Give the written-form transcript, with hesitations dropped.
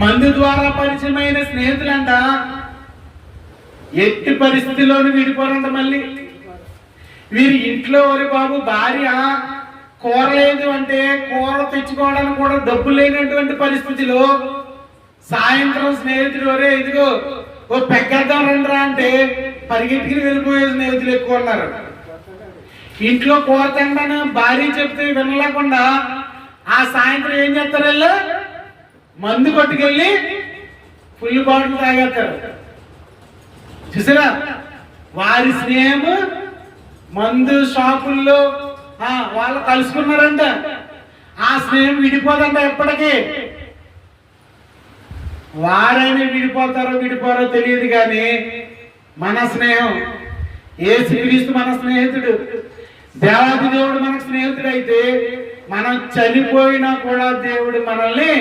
మందు ద్వారా పరిచయమైన స్నేహితులంట ఎట్టి పరిస్థితిలోనూ విడిపోరంట. మళ్ళీ వీరి ఇంట్లో ఒరి బాబు భార్య కూర లేదు అంటే కూర తెచ్చుకోవడానికి కూడా డబ్బు లేనటువంటి పరిస్థితిలో సాయంత్రం స్నేహితుడు ఒరే ఇదిగో ఓ పెగ్గద్దాం రండిరా అంటే పరిగెట్టుకుని వెళ్ళిపోయే స్నేహితులు ఎక్కువ ఉన్నారు. ఇంట్లో కూర తినడాను భార్య చెప్తే వినలేకుండా ఆ సాయంత్రం ఏం చేస్తారు, వీళ్ళు మందు కొట్టుకెళ్ళి ఫుల్ బాటిల్ తాగేస్తారు. చూసారా వారి స్నేహము మందు షాపుల్లో వాళ్ళు కలుసుకున్నారంట. ఆ స్నేహం విడిపోదంట ఎప్పటికీ. వారైనా విడిపోరో తెలియదు కానీ మన స్నేహం యేసుక్రీస్తు మన స్నేహితుడు, దేవాది దేవుడు మనకు స్నేహితుడు అయితే మనం చనిపోయినా కూడా దేవుడు మనల్ని